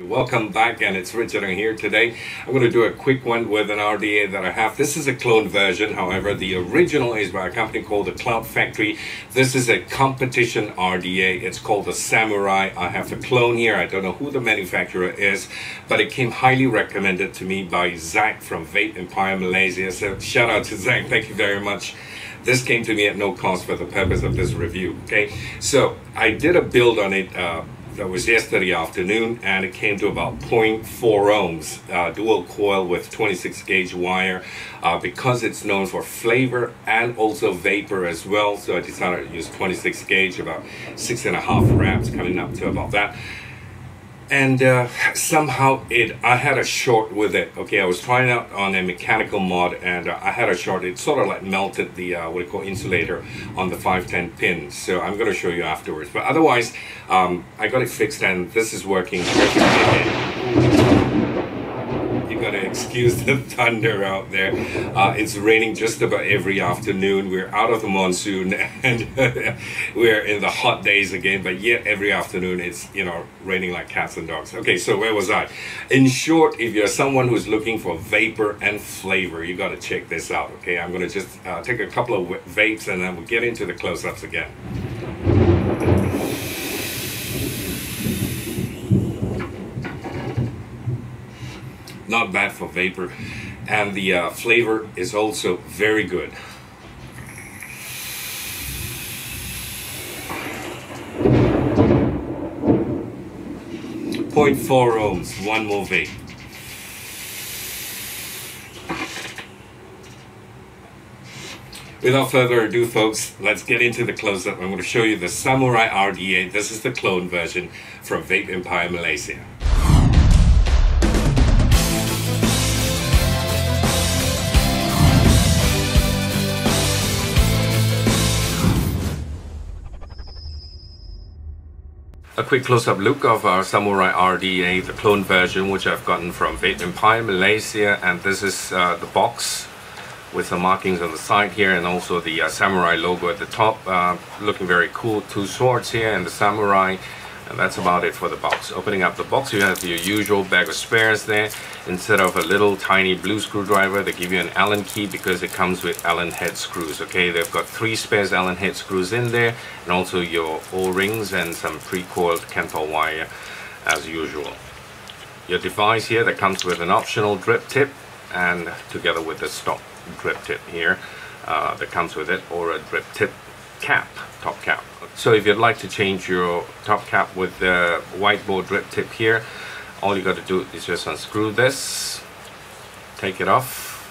Welcome back, and it's Richard here. Today I'm going to do a quick one with an RDA that I have. This is a clone version, however the original is by a company called the Cloud Factory. This is a competition RDA. It's called the Samurai. I have the clone here. I don't know who the manufacturer is, but it came highly recommended to me by Zach from Vapempire Malaysia. So shout out to Zach, thank you very much. This came to me at no cost for the purpose of this review. Okay, so I did a build on it that was yesterday afternoon, and it came to about 0.4 ohms, dual coil with 26 gauge wire, because it's known for flavor and also vapor as well. So I decided to use 26 gauge, about 6.5 ramps, coming up to about that. And somehow I had a short with it. Okay, I was trying out on a mechanical mod, and I had a short. It sort of like melted the what we call insulator on the 510 pin. So I'm going to show you afterwards. But otherwise, I got it fixed, and this is working perfectly. You got to excuse the thunder out there. It's raining just about every afternoon. We're out of the monsoon, and we're in the hot days again. But yet every afternoon it's, you know, raining like cats and dogs. Okay, so where was I? In short, if you're someone who's looking for vapor and flavor, you got to check this out. Okay, I'm going to just take a couple of vapes, and then we'll get into the close-ups again. Not bad for vapor, and the flavor is also very good. .4 ohms, one more vape. Without further ado, folks, let's get into the close-up. I'm going to show you the Samurai RDA. This is the clone version from Vapempire Malaysia. A quick close-up look of our Samurai RDA, the clone version, which I've gotten from Vapempire Malaysia, and this is the box with some markings on the side here, and also the Samurai logo at the top. Looking very cool. Two swords here and the Samurai, and that's about it for the box. Opening up the box, you have your usual bag of spares there. Instead of a little tiny blue screwdriver, they give you an Allen key because it comes with Allen head screws. Okay, they've got 3 spares Allen head screws in there, and also your O-rings and some pre-coiled Kemper wire as usual. Your device here that comes with an optional drip tip, and together with the stock drip tip here that comes with it, or a drip tip cap, top cap. So if you'd like to change your top cap with the whiteboard drip tip here, all you got to do is just unscrew this, take it off,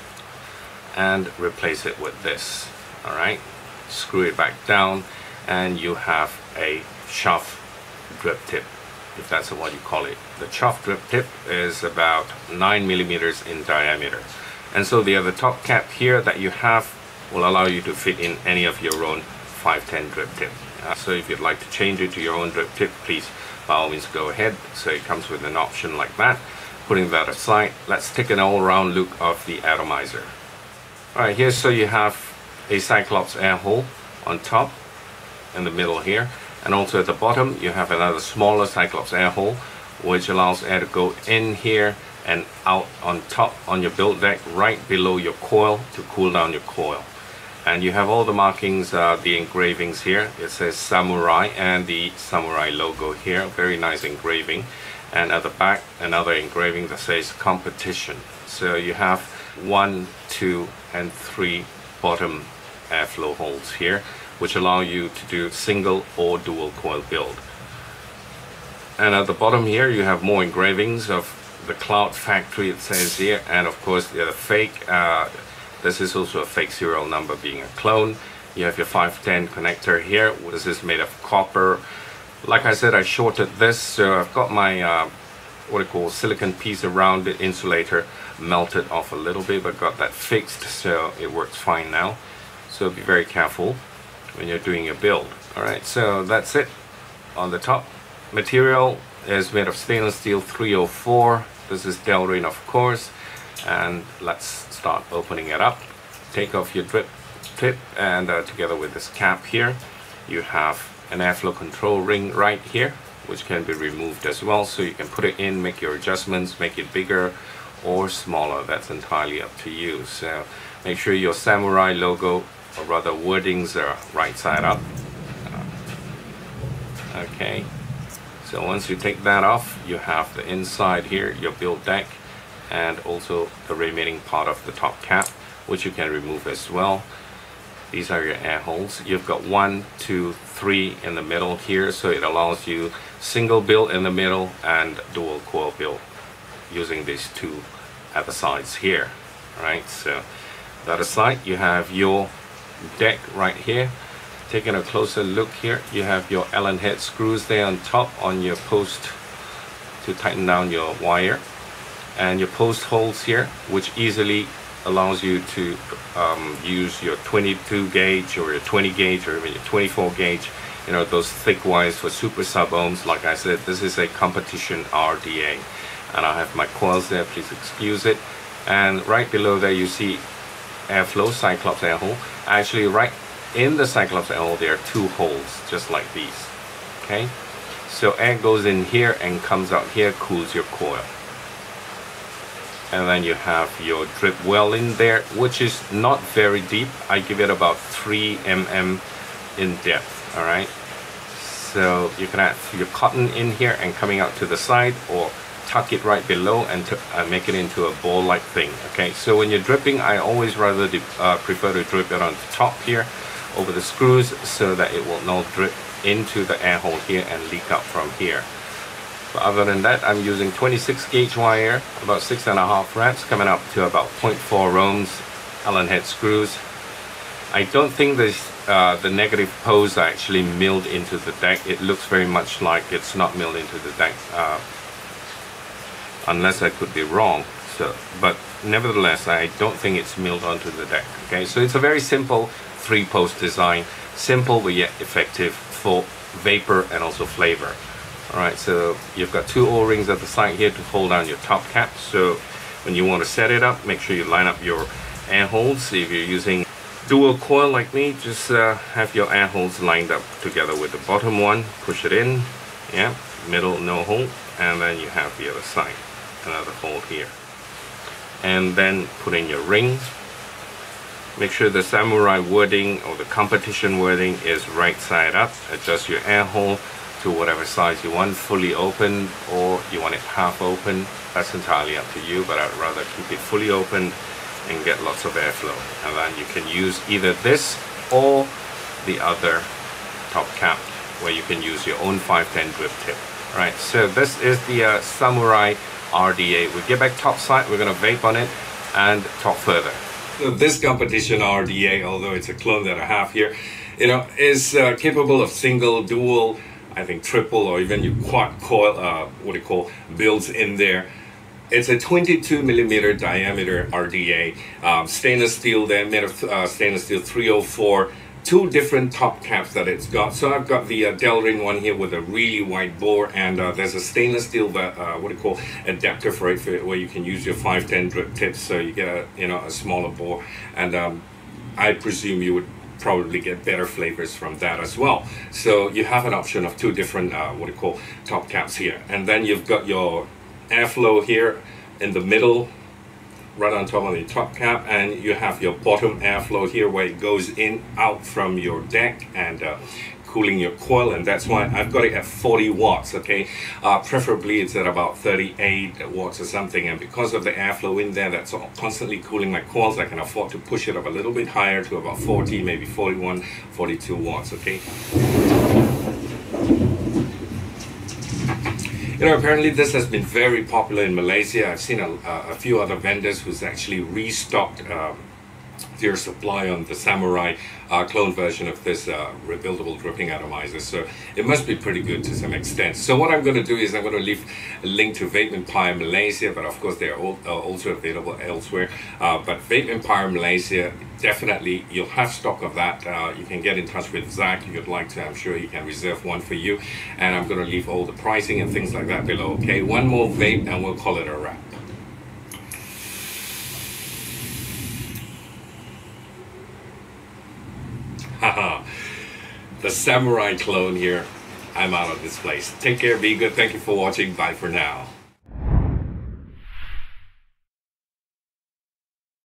and replace it with this. Alright, screw it back down, and you have a chuff drip tip, if that's what you call it. The chuff drip tip is about 9 millimeters in diameter, and so the other top cap here that you have will allow you to fit in any of your own 510 drip tip. So if you'd like to change it to your own drip tip, please by all means go ahead. So it comes with an option like that. Putting that aside, let's take an all-round look of the atomizer. Alright, here so you have a Cyclops air hole on top, in the middle here, and also at the bottom you have another smaller Cyclops air hole, which allows air to go in here and out on top on your build deck, right below your coil, to cool down your coil. And you have all the markings, the engravings here. It says Samurai and the Samurai logo here. Very nice engraving. And at the back, another engraving that says competition. So you have 1, 2, and 3 bottom airflow holes here, which allow you to do single or dual coil build. And at the bottom here, you have more engravings of the Cloud Factory, it says here, and of course the fake. This is also a fake serial number, being a clone. You have your 510 connector here. This is made of copper. Like I said, I shorted this, so I've got my what I call silicon piece around the insulator melted off a little bit, but got that fixed, so it works fine now. So be very careful when you're doing your build. Alright, so that's it. On the top, material is made of stainless steel 304. This is Delrin, of course. And let's start opening it up. Take off your drip tip, and together with this cap here, you have an airflow control ring right here. which can be removed as well, so you can put it in, make your adjustments, make it bigger or smaller. That's entirely up to you. So make sure your Samurai logo, or rather wordings, are right side up. Okay, so once you take that off, you have the inside here, your build deck, and also the remaining part of the top cap, which you can remove as well. These are your air holes. You've got 1, 2, 3 in the middle here, so it allows you single bill in the middle and dual coil bill using these two at the sides here. Right, so the other side, you have your deck right here. Taking a closer look here, you have your Allen head screws there on top on your post to tighten down your wire, and your post holes here, which easily allows you to use your 22 gauge or your 20 gauge or even your 24 gauge, you know, those thick wires for super sub ohms. Like I said, this is a competition RDA, and I have my coils there, please excuse it. And right below there you see airflow, Cyclops air hole. Actually, right in the Cyclops air hole there are 2 holes just like these. Okay, so air goes in here and comes out here, cools your coil. And then you have your drip well in there, which is not very deep. I give it about 3 mm in depth. All right, so you can add your cotton in here and coming out to the side, or tuck it right below and make it into a ball like thing. Okay, so when you're dripping, I always rather prefer to drip it on the top here over the screws, so that it will not drip into the air hole here and leak out from here. But other than that, I'm using 26 gauge wire, about 6.5 wraps, coming up to about 0.4 ohms, Allen head screws. I don't think the negative poles are actually milled into the deck. It looks very much like it's not milled into the deck, unless I could be wrong. So, but nevertheless, I don't think it's milled onto the deck. Okay, so it's a very simple 3-post design, simple but yet effective for vapor and also flavor. Alright, so you've got 2 O-rings at the side here to hold down your top cap. So when you want to set it up, make sure you line up your air holes. If you're using dual coil like me, just have your air holes lined up together with the bottom one, push it in, yeah, middle no hole, and then you have the other side, another hole here. And then put in your ring. Make sure the Samurai wording or the competition wording is right side up. Adjust your air hole to whatever size you want, fully open or you want it half open. That's entirely up to you, but I'd rather keep it fully open and get lots of airflow. And then you can use either this or the other top cap, where you can use your own 510 drip tip. Right, so this is the Samurai RDA. We get back top side, we're going to vape on it and talk further. So this competition RDA, although it's a clone that I have here, you know, is capable of single, dual, I think triple, or even your quad coil, what do you call, builds in there. It's a 22 millimeter diameter RDA, stainless steel there, made of stainless steel 304, 2 different top caps that it's got. So I've got the Delrin one here with a really wide bore, and there's a stainless steel what do you call, adapter for it, where you can use your 510 drip tips, so you get a, you know, a smaller bore, and I presume you would probably get better flavors from that as well. So you have an option of 2 different what do you call, top caps here, and then you've got your airflow here in the middle, right on top of the top cap, and you have your bottom airflow here where it goes in out from your deck and cooling your coil, and that's why I've got it at 40 watts. Okay, preferably it's at about 38 watts or something, and because of the airflow in there that's constantly cooling my coils, I can afford to push it up a little bit higher to about 40, maybe 41, 42 watts. Okay, you know, apparently this has been very popular in Malaysia. I've seen a few other vendors who's actually restocked their supply on the Samurai clone version of this rebuildable dripping atomizer. So it must be pretty good to some extent. So what I'm going to do is I'm going to leave a link to Vapempire Malaysia, but of course they are also available elsewhere. But Vapempire Malaysia, definitely you'll have stock of that. You can get in touch with Zach if you'd like to. I'm sure he can reserve one for you. And I'm going to leave all the pricing and things like that below. Okay, one more vape and we'll call it a wrap. Haha, the Samurai clone here. I'm out of this place. Take care, be good. Thank you for watching. Bye for now.